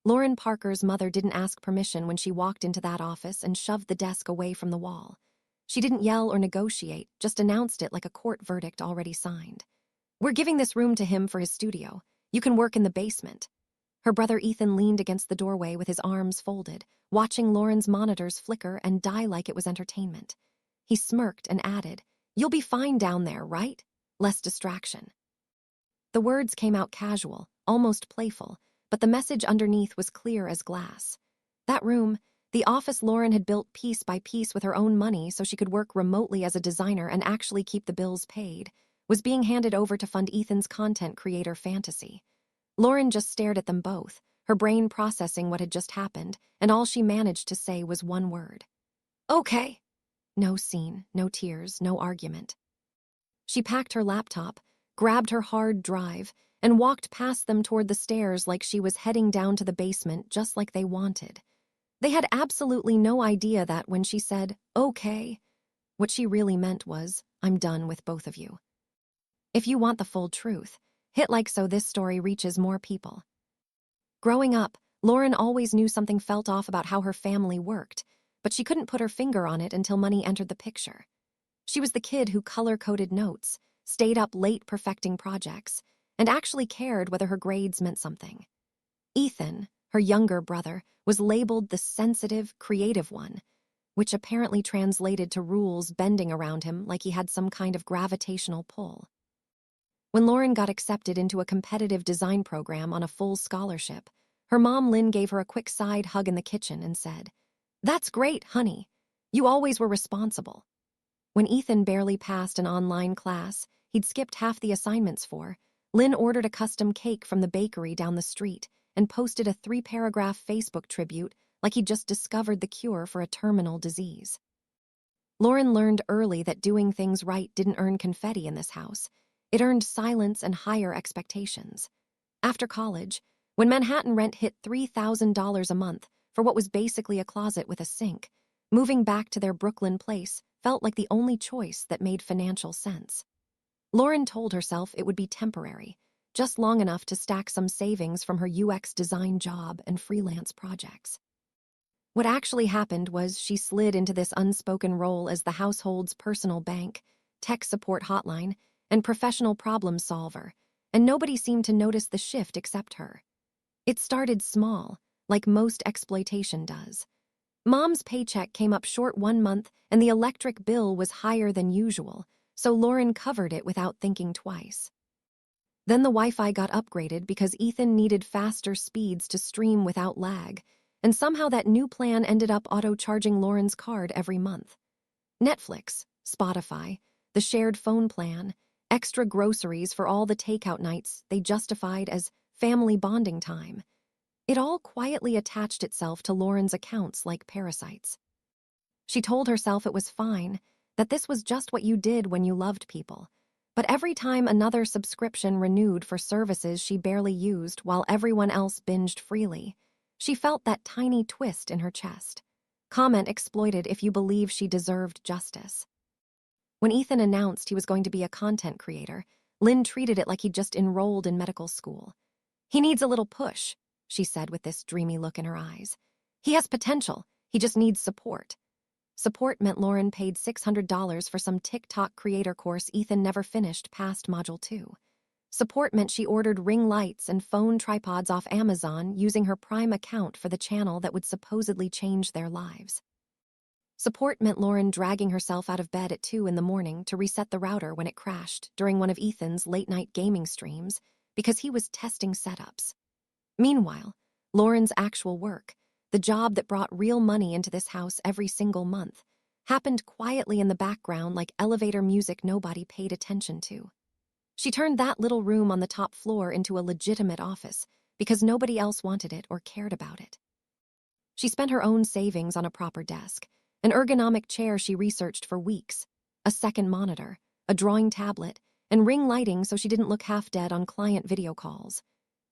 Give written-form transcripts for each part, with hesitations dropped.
Lauren Parker's mother didn't ask permission when she walked into that office and shoved the desk away from the wall. She didn't yell or negotiate, just announced it like a court verdict already signed. "We're giving this room to him for his studio. You can work in the basement." Her brother Ethan leaned against the doorway with his arms folded, watching Lauren's monitors flicker and die like it was entertainment. He smirked and added, "You'll be fine down there, right? Less distraction." The words came out casual, almost playful, but the message underneath was clear as glass. That room, the office Lauren had built piece by piece with her own money so she could work remotely as a designer and actually keep the bills paid, was being handed over to fund Ethan's content creator fantasy. Lauren just stared at them both, her brain processing what had just happened, and all she managed to say was one word. "Okay." No scene, no tears, no argument. She packed her laptop, grabbed her hard drive, and walked past them toward the stairs like she was heading down to the basement just like they wanted. They had absolutely no idea that when she said, "Okay," what she really meant was, "I'm done with both of you." If you want the full truth, hit like so this story reaches more people. Growing up, Lauren always knew something felt off about how her family worked, but she couldn't put her finger on it until money entered the picture. She was the kid who color-coded notes, stayed up late perfecting projects, and actually cared whether her grades meant something. Ethan, her younger brother, was labeled the sensitive, creative one, which apparently translated to rules bending around him like he had some kind of gravitational pull. When Lauren got accepted into a competitive design program on a full scholarship, her mom Lynn gave her a quick side hug in the kitchen and said, "That's great, honey. You always were responsible." When Ethan barely passed an online class he'd skipped half the assignments for, Lynn ordered a custom cake from the bakery down the street and posted a 3-paragraph Facebook tribute like he'd just discovered the cure for a terminal disease. Lauren learned early that doing things right didn't earn confetti in this house. It earned silence and higher expectations. After college, when Manhattan rent hit $3,000 a month for what was basically a closet with a sink, moving back to their Brooklyn place felt like the only choice that made financial sense. Lauren told herself it would be temporary, just long enough to stack some savings from her UX design job and freelance projects. What actually happened was she slid into this unspoken role as the household's personal bank, tech support hotline, and professional problem solver, and nobody seemed to notice the shift except her. It started small, like most exploitation does. Mom's paycheck came up short one month and the electric bill was higher than usual, so Lauren covered it without thinking twice. Then the Wi-Fi got upgraded because Ethan needed faster speeds to stream without lag, and somehow that new plan ended up auto-charging Lauren's card every month. Netflix, Spotify, the shared phone plan, extra groceries for all the takeout nights they justified as family bonding time. It all quietly attached itself to Lauren's accounts like parasites. She told herself it was fine, that this was just what you did when you loved people. But every time another subscription renewed for services she barely used while everyone else binged freely, she felt that tiny twist in her chest. Comment exploited if you believe she deserved justice. When Ethan announced he was going to be a content creator, Lynn treated it like he'd just enrolled in medical school. "He needs a little push," she said with this dreamy look in her eyes. "He has potential, he just needs support." Support meant Lauren paid $600 for some TikTok creator course Ethan never finished past Module 2. Support meant she ordered ring lights and phone tripods off Amazon using her Prime account for the channel that would supposedly change their lives. Support meant Lauren dragging herself out of bed at 2 in the morning to reset the router when it crashed during one of Ethan's late-night gaming streams because he was testing setups. Meanwhile, Lauren's actual work, the job that brought real money into this house every single month, happened quietly in the background like elevator music nobody paid attention to. She turned that little room on the top floor into a legitimate office because nobody else wanted it or cared about it. She spent her own savings on a proper desk, an ergonomic chair she researched for weeks, a second monitor, a drawing tablet, and ring lighting so she didn't look half-dead on client video calls.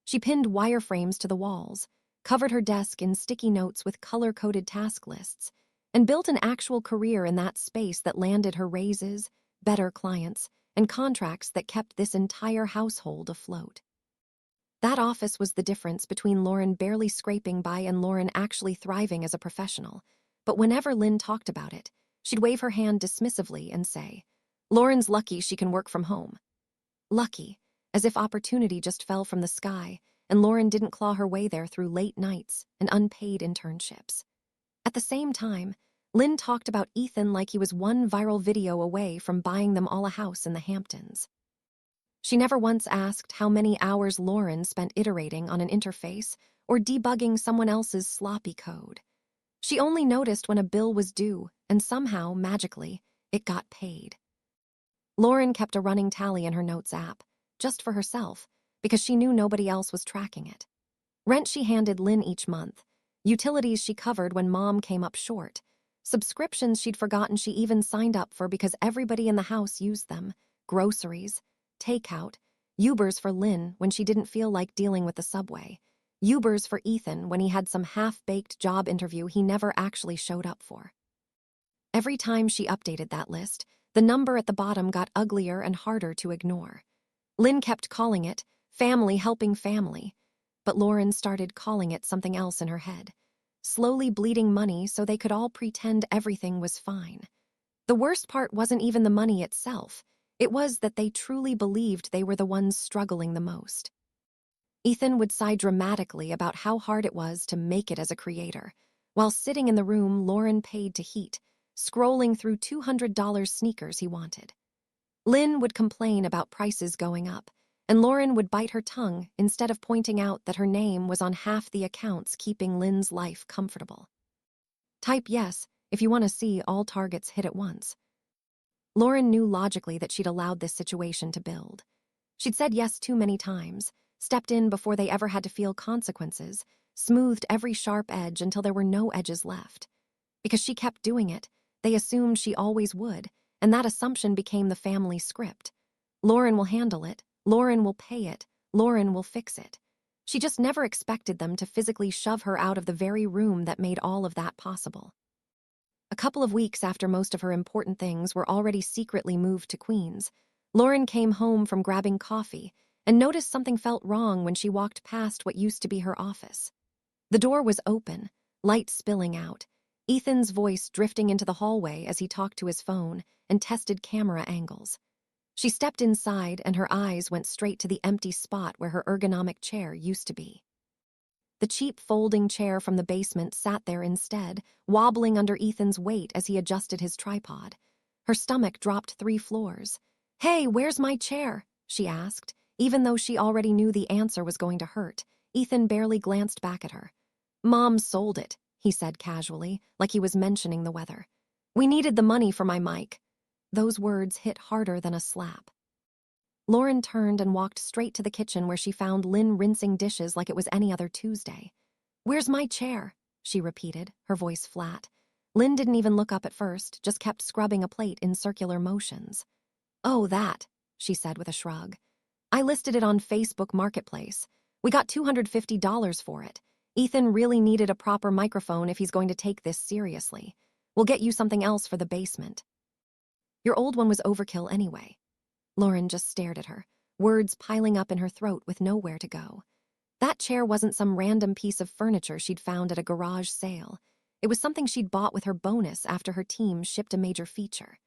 She pinned wireframes to the walls, covered her desk in sticky notes with color-coded task lists, and built an actual career in that space that landed her raises, better clients, and contracts that kept this entire household afloat. That office was the difference between Lauren barely scraping by and Lauren actually thriving as a professional. But whenever Lynn talked about it, she'd wave her hand dismissively and say, "Lauren's lucky she can work from home." Lucky, as if opportunity just fell from the sky, and Lauren didn't claw her way there through late nights and unpaid internships. At the same time, Lynn talked about Ethan like he was one viral video away from buying them all a house in the Hamptons. She never once asked how many hours Lauren spent iterating on an interface or debugging someone else's sloppy code. She only noticed when a bill was due, and somehow, magically, it got paid. Lauren kept a running tally in her notes app, just for herself, because she knew nobody else was tracking it. Rent she handed Lynn each month, utilities she covered when mom came up short, subscriptions she'd forgotten she even signed up for because everybody in the house used them, groceries, takeout, Ubers for Lynn when she didn't feel like dealing with the subway, Ubers for Ethan when he had some half-baked job interview he never actually showed up for. Every time she updated that list, the number at the bottom got uglier and harder to ignore. Lynn kept calling it family helping family, but Lauren started calling it something else in her head, slowly bleeding money so they could all pretend everything was fine. The worst part wasn't even the money itself. It was that they truly believed they were the ones struggling the most. Ethan would sigh dramatically about how hard it was to make it as a creator, while sitting in the room Lauren paid to heat, scrolling through $200 sneakers he wanted. Lynn would complain about prices going up, and Lauren would bite her tongue instead of pointing out that her name was on half the accounts keeping Lynn's life comfortable. Type yes if you want to see all targets hit at once. Lauren knew logically that she'd allowed this situation to build. She'd said yes too many times, stepped in before they ever had to feel consequences, smoothed every sharp edge until there were no edges left. Because she kept doing it, they assumed she always would, and that assumption became the family script. Lauren will handle it, Lauren will pay it, Lauren will fix it. She just never expected them to physically shove her out of the very room that made all of that possible. A couple of weeks after most of her important things were already secretly moved to Queens, Lauren came home from grabbing coffee and noticed something felt wrong when she walked past what used to be her office. The door was open, light spilling out, Ethan's voice drifting into the hallway as he talked to his phone and tested camera angles. She stepped inside and her eyes went straight to the empty spot where her ergonomic chair used to be. The cheap folding chair from the basement sat there instead, wobbling under Ethan's weight as he adjusted his tripod. Her stomach dropped 3 floors. "Hey, where's my chair?" she asked, even though she already knew the answer was going to hurt. Ethan barely glanced back at her. "Mom sold it," he said casually, like he was mentioning the weather. "We needed the money for my mic." Those words hit harder than a slap. Lauren turned and walked straight to the kitchen where she found Lynn rinsing dishes like it was any other Tuesday. "Where's my chair?" she repeated, her voice flat. Lynn didn't even look up at first, just kept scrubbing a plate in circular motions. "Oh, that," she said with a shrug. "I listed it on Facebook Marketplace. We got $250 for it. Ethan really needed a proper microphone if he's going to take this seriously. We'll get you something else for the basement." "Your old one was overkill anyway." Lauren just stared at her, words piling up in her throat with nowhere to go. That chair wasn't some random piece of furniture she'd found at a garage sale. It was something she'd bought with her bonus after her team shipped a major feature.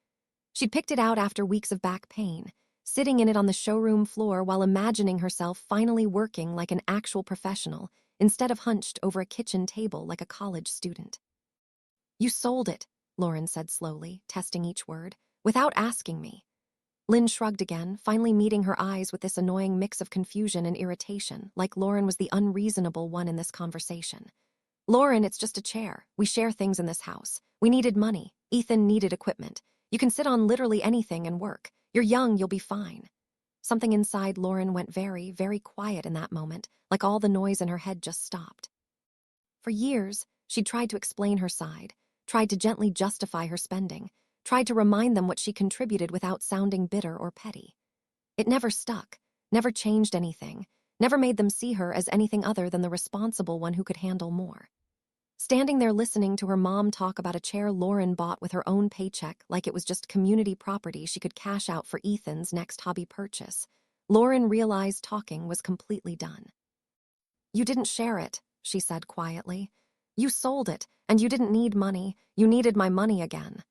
She'd picked it out after weeks of back pain, sitting in it on the showroom floor while imagining herself finally working like an actual professional instead of hunched over a kitchen table like a college student. "You sold it," Lauren said slowly, testing each word, "without asking me." Lynn shrugged again, finally meeting her eyes with this annoying mix of confusion and irritation, like Lauren was the unreasonable one in this conversation. "Lauren, it's just a chair. We share things in this house. We needed money. Ethan needed equipment. You can sit on literally anything and work. You're young, you'll be fine." Something inside Lauren went very, very quiet in that moment, like all the noise in her head just stopped. For years, she'd tried to explain her side, tried to gently justify her spending, tried to remind them what she contributed without sounding bitter or petty. It never stuck, never changed anything, never made them see her as anything other than the responsible one who could handle more. Standing there listening to her mom talk about a chair Lauren bought with her own paycheck like it was just community property she could cash out for Ethan's next hobby purchase, Lauren realized talking was completely done. You didn't share it, she said quietly. You sold it, and you didn't need money. You needed my money again.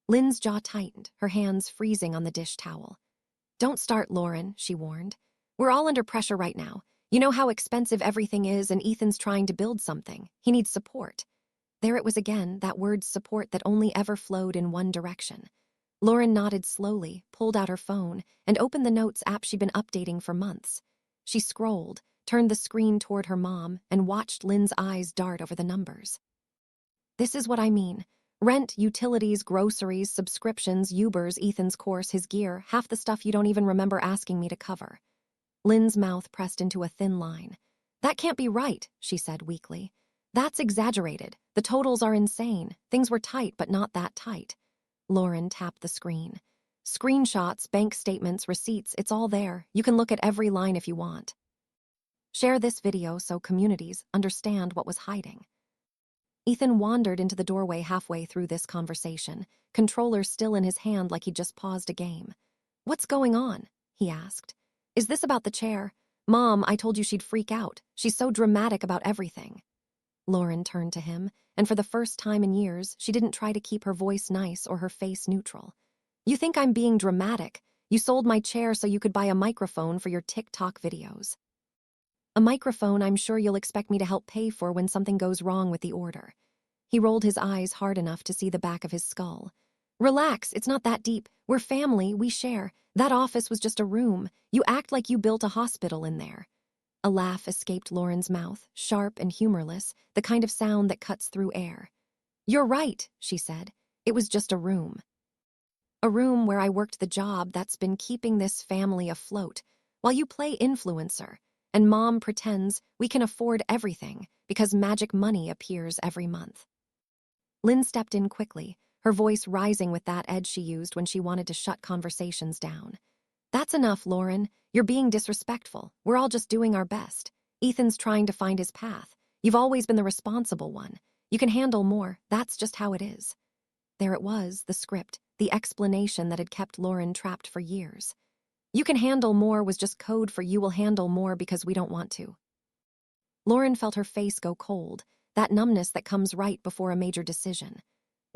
Lynn's jaw tightened, her hands freezing on the dish towel. Don't start, Lauren, she warned. We're all under pressure right now. You know how expensive everything is, and Ethan's trying to build something. He needs support. There it was again, that word support that only ever flowed in one direction. Lauren nodded slowly, pulled out her phone, and opened the notes app she'd been updating for months. She scrolled, turned the screen toward her mom, and watched Lynn's eyes dart over the numbers. This is what I mean. Rent, utilities, groceries, subscriptions, Ubers, Ethan's course, his gear, half the stuff you don't even remember asking me to cover. Lynn's mouth pressed into a thin line. That can't be right, she said weakly. That's exaggerated. The totals are insane. Things were tight, but not that tight. Lauren tapped the screen. Screenshots, bank statements, receipts, it's all there. You can look at every line if you want. Share this video so communities understand what was hiding. Ethan wandered into the doorway halfway through this conversation, controller still in his hand like he'd just paused a game. What's going on? He asked. Is this about the chair? Mom, I told you she'd freak out. She's so dramatic about everything. Lauren turned to him, and for the first time in years, she didn't try to keep her voice nice or her face neutral. You think I'm being dramatic? You sold my chair so you could buy a microphone for your TikTok videos. A microphone I'm sure you'll expect me to help pay for when something goes wrong with the order. He rolled his eyes hard enough to see the back of his skull. Relax, it's not that deep. We're family, we share. That office was just a room. You act like you built a hospital in there. A laugh escaped Lauren's mouth, sharp and humorless, the kind of sound that cuts through air. You're right, she said. It was just a room. A room where I worked the job that's been keeping this family afloat, while you play influencer, and Mom pretends we can afford everything because magic money appears every month. Lynn stepped in quickly, her voice rising with that edge she used when she wanted to shut conversations down. That's enough, Lauren. You're being disrespectful. We're all just doing our best. Ethan's trying to find his path. You've always been the responsible one. You can handle more. That's just how it is. There it was, the script, the explanation that had kept Lauren trapped for years. You can handle more was just code for you will handle more because we don't want to. Lauren felt her face go cold, that numbness that comes right before a major decision.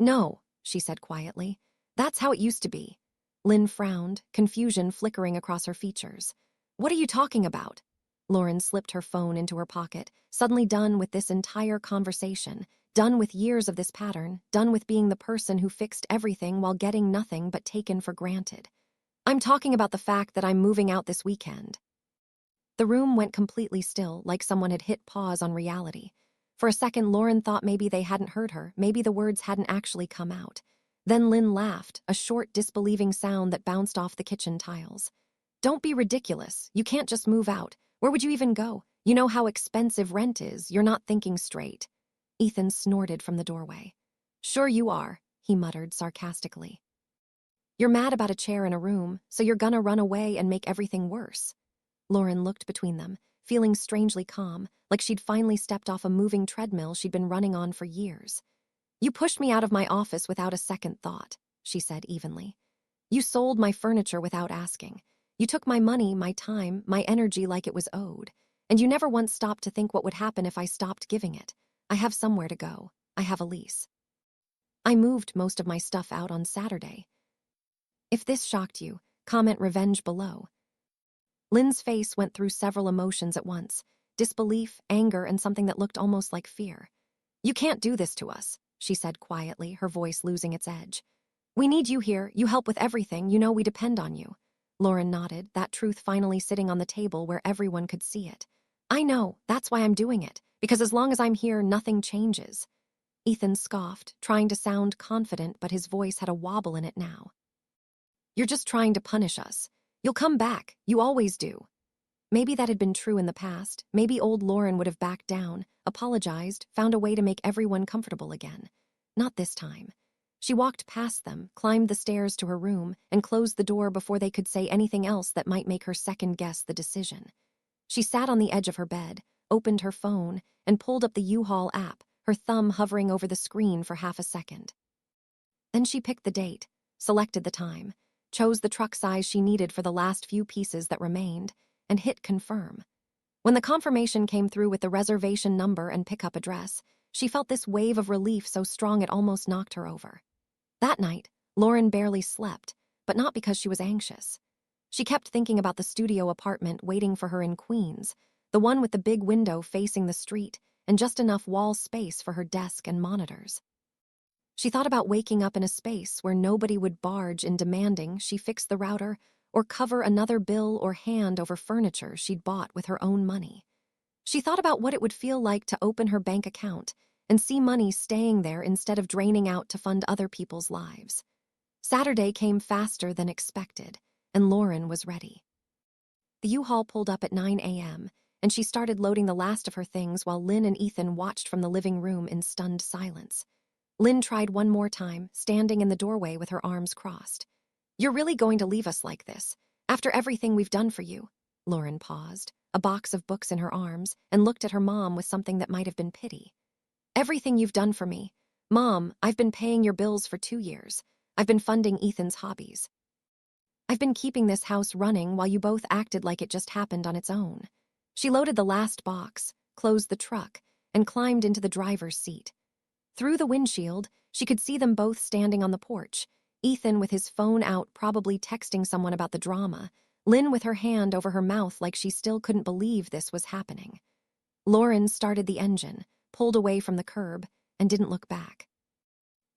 No, she said quietly. That's how it used to be. Lynn frowned, confusion flickering across her features. What are you talking about? Lauren slipped her phone into her pocket, suddenly done with this entire conversation, done with years of this pattern, done with being the person who fixed everything while getting nothing but taken for granted. I'm talking about the fact that I'm moving out this weekend. The room went completely still, like someone had hit pause on reality. For a second, Lauren thought maybe they hadn't heard her, maybe the words hadn't actually come out. Then Lynn laughed, a short, disbelieving sound that bounced off the kitchen tiles. Don't be ridiculous. You can't just move out. Where would you even go? You know how expensive rent is. You're not thinking straight. Ethan snorted from the doorway. Sure you are, he muttered sarcastically. You're mad about a chair in a room, so you're gonna run away and make everything worse. Lauren looked between them, feeling strangely calm, like she'd finally stepped off a moving treadmill she'd been running on for years. You pushed me out of my office without a second thought, she said evenly. You sold my furniture without asking. You took my money, my time, my energy like it was owed. And you never once stopped to think what would happen if I stopped giving it. I have somewhere to go. I have a lease. I moved most of my stuff out on Saturday. If this shocked you, comment revenge below. Lynn's face went through several emotions at once, disbelief, anger, and something that looked almost like fear. You can't do this to us, she said quietly, her voice losing its edge. We need you here. You help with everything. You know we depend on you. Lauren nodded, that truth finally sitting on the table where everyone could see it. I know. That's why I'm doing it. Because as long as I'm here, nothing changes. Ethan scoffed, trying to sound confident, but his voice had a wobble in it now. You're just trying to punish us. You'll come back. You always do. Maybe that had been true in the past. Maybe old Lauren would have backed down, apologized, found a way to make everyone comfortable again. Not this time. She walked past them, climbed the stairs to her room, and closed the door before they could say anything else that might make her second-guess the decision. She sat on the edge of her bed, opened her phone, and pulled up the U-Haul app, her thumb hovering over the screen for half a second. Then she picked the date, selected the time, chose the truck size she needed for the last few pieces that remained, and hit confirm. When the confirmation came through with the reservation number and pickup address, she felt this wave of relief so strong it almost knocked her over. That night, Lauren barely slept, but not because she was anxious. She kept thinking about the studio apartment waiting for her in Queens, the one with the big window facing the street and just enough wall space for her desk and monitors. She thought about waking up in a space where nobody would barge in demanding she fix the router or cover another bill or hand over furniture she'd bought with her own money. She thought about what it would feel like to open her bank account and see money staying there instead of draining out to fund other people's lives. Saturday came faster than expected, and Lauren was ready. The U-Haul pulled up at 9 a.m., and she started loading the last of her things while Lynn and Ethan watched from the living room in stunned silence. Lynn tried one more time, standing in the doorway with her arms crossed. "You're really going to leave us like this, after everything we've done for you?" Lauren paused, a box of books in her arms, and looked at her mom with something that might have been pity. "Everything you've done for me. Mom, I've been paying your bills for 2 years. I've been funding Ethan's hobbies. I've been keeping this house running while you both acted like it just happened on its own." She loaded the last box, closed the truck, and climbed into the driver's seat. Through the windshield, she could see them both standing on the porch, Ethan with his phone out probably texting someone about the drama, Lynn with her hand over her mouth like she still couldn't believe this was happening. Lauren started the engine, pulled away from the curb, and didn't look back.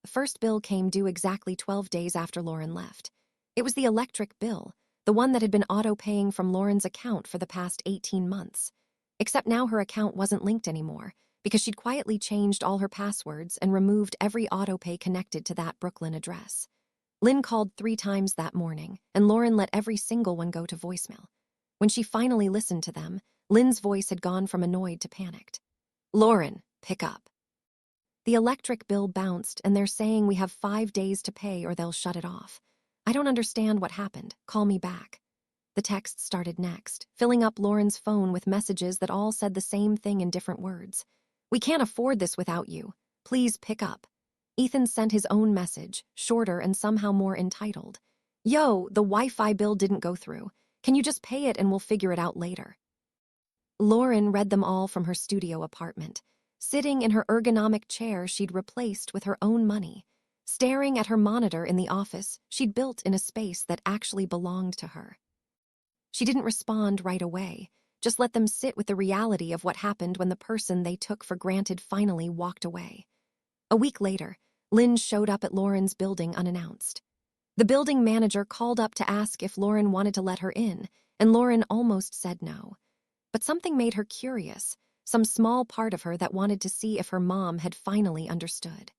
The first bill came due exactly 12 days after Lauren left. It was the electric bill, the one that had been auto-paying from Lauren's account for the past 18 months. Except now her account wasn't linked anymore, because she'd quietly changed all her passwords and removed every autopay connected to that Brooklyn address. Lynn called 3 times that morning, and Lauren let every single one go to voicemail. When she finally listened to them, Lynn's voice had gone from annoyed to panicked. "Lauren, pick up. The electric bill bounced, and they're saying we have 5 days to pay or they'll shut it off. I don't understand what happened. Call me back." The text started next, filling up Lauren's phone with messages that all said the same thing in different words. "We can't afford this without you. Please pick up." Ethan sent his own message, shorter and somehow more entitled. "Yo, the Wi-Fi bill didn't go through. Can you just pay it and we'll figure it out later?" Lauren read them all from her studio apartment, sitting in her ergonomic chair she'd replaced with her own money, staring at her monitor in the office she'd built in a space that actually belonged to her. She didn't respond right away, just let them sit with the reality of what happened when the person they took for granted finally walked away. A week later, Lynn showed up at Lauren's building unannounced. The building manager called up to ask if Lauren wanted to let her in, and Lauren almost said no. But something made her curious, some small part of her that wanted to see if her mom had finally understood.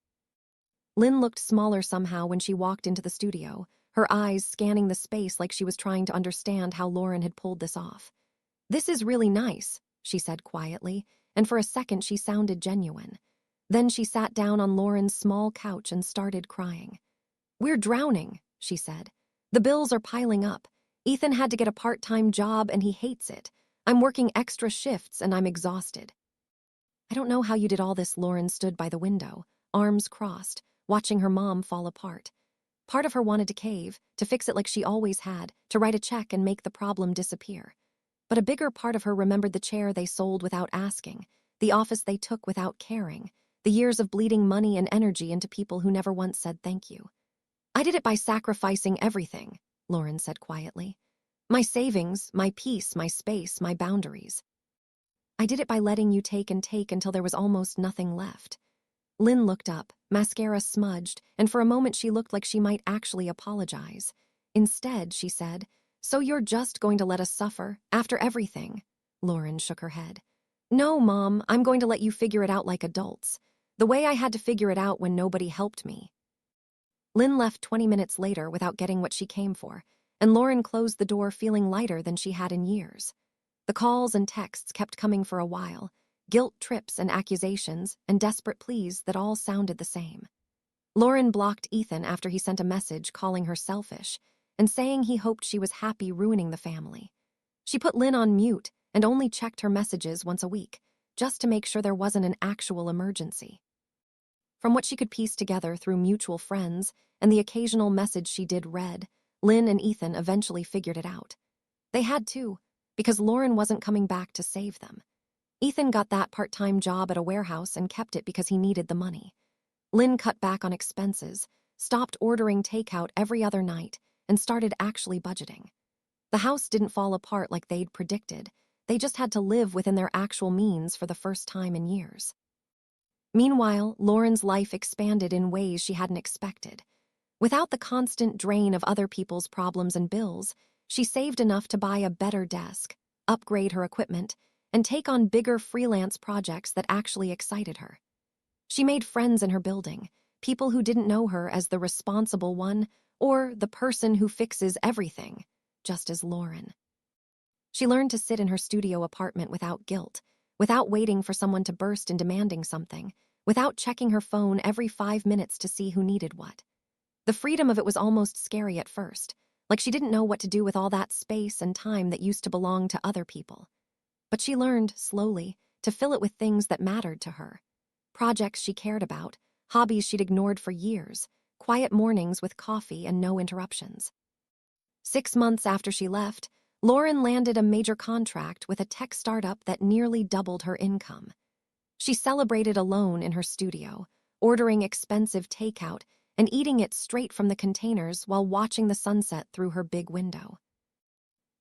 Lynn looked smaller somehow when she walked into the studio, her eyes scanning the space like she was trying to understand how Lauren had pulled this off. "This is really nice," she said quietly, and for a second she sounded genuine. Then she sat down on Lauren's small couch and started crying. "We're drowning," she said. "The bills are piling up. Ethan had to get a part-time job and he hates it. I'm working extra shifts and I'm exhausted." "I don't know how you did all this." Lauren stood by the window, arms crossed, watching her mom fall apart. Part of her wanted to cave, to fix it like she always had, to write a check and make the problem disappear. But a bigger part of her remembered the chair they sold without asking, the office they took without caring, the years of bleeding money and energy into people who never once said thank you. "I did it by sacrificing everything," Lauren said quietly. "My savings, my peace, my space, my boundaries. I did it by letting you take and take until there was almost nothing left." Lynn looked up, mascara smudged, and for a moment she looked like she might actually apologize. Instead, she said, "So you're just going to let us suffer, after everything?" Lauren shook her head. "No, Mom, I'm going to let you figure it out like adults. The way I had to figure it out when nobody helped me." Lynn left 20 minutes later without getting what she came for, and Lauren closed the door feeling lighter than she had in years. The calls and texts kept coming for a while, guilt trips and accusations and desperate pleas that all sounded the same. Lauren blocked Ethan after he sent a message calling her selfish and saying he hoped she was happy ruining the family. She put Lynn on mute and only checked her messages once a week, just to make sure there wasn't an actual emergency. From what she could piece together through mutual friends and the occasional message she did read, Lynn and Ethan eventually figured it out. They had to. because Lauren wasn't coming back to save them. Ethan got that part-time job at a warehouse and kept it because he needed the money. Lynn cut back on expenses, stopped ordering takeout every other night, and started actually budgeting. The house didn't fall apart like they'd predicted. They just had to live within their actual means for the first time in years. Meanwhile, Lauren's life expanded in ways she hadn't expected. Without the constant drain of other people's problems and bills, she saved enough to buy a better desk, upgrade her equipment, and take on bigger freelance projects that actually excited her. She made friends in her building, people who didn't know her as the responsible one or the person who fixes everything, just as Lauren. She learned to sit in her studio apartment without guilt, without waiting for someone to burst in demanding something, without checking her phone every 5 minutes to see who needed what. The freedom of it was almost scary at first, like she didn't know what to do with all that space and time that used to belong to other people. But she learned, slowly, to fill it with things that mattered to her. Projects she cared about, hobbies she'd ignored for years, quiet mornings with coffee and no interruptions. 6 months after she left, Lauren landed a major contract with a tech startup that nearly doubled her income. She celebrated alone in her studio, ordering expensive takeout and eating it straight from the containers while watching the sunset through her big window.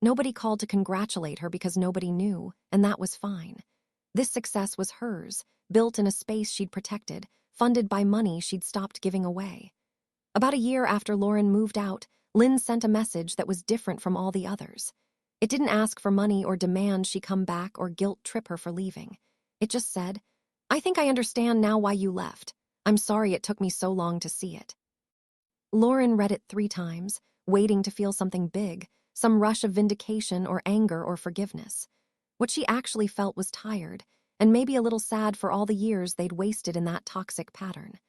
Nobody called to congratulate her because nobody knew, and that was fine. This success was hers, built in a space she'd protected, funded by money she'd stopped giving away. About a year after Lauren moved out, Lynn sent a message that was different from all the others. It didn't ask for money or demand she come back or guilt trip her for leaving. It just said, "I think I understand now why you left. I'm sorry it took me so long to see it." Lauren read it 3 times, waiting to feel something big, some rush of vindication or anger or forgiveness. What she actually felt was tired, and maybe a little sad for all the years they'd wasted in that toxic pattern.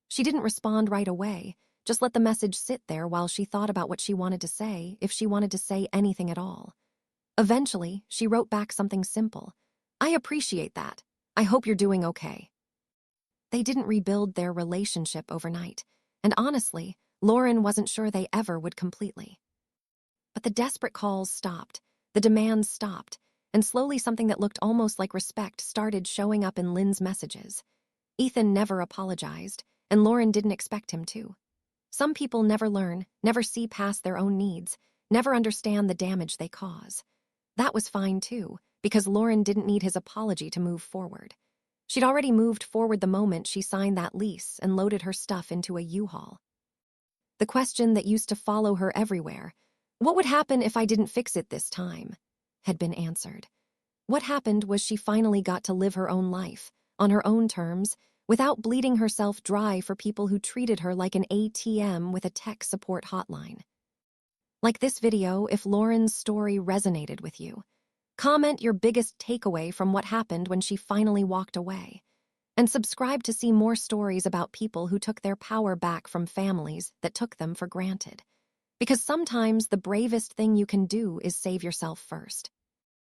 She didn't respond right away, just let the message sit there while she thought about what she wanted to say, if she wanted to say anything at all. Eventually, she wrote back something simple. "I appreciate that. I hope you're doing okay." They didn't rebuild their relationship overnight, and honestly, Lauren wasn't sure they ever would completely. But the desperate calls stopped, the demands stopped, and slowly something that looked almost like respect started showing up in Lynn's messages. Ethan never apologized, and Lauren didn't expect him to. Some people never learn, never see past their own needs, never understand the damage they cause. That was fine too, because Lauren didn't need his apology to move forward. She'd already moved forward the moment she signed that lease and loaded her stuff into a U-Haul. The question that used to follow her everywhere, "What would happen if I didn't fix it this time?" had been answered. What happened was she finally got to live her own life, on her own terms, without bleeding herself dry for people who treated her like an ATM with a tech support hotline. Like this video, if Lauren's story resonated with you, comment your biggest takeaway from what happened when she finally walked away. And subscribe to see more stories about people who took their power back from families that took them for granted. Because sometimes the bravest thing you can do is save yourself first.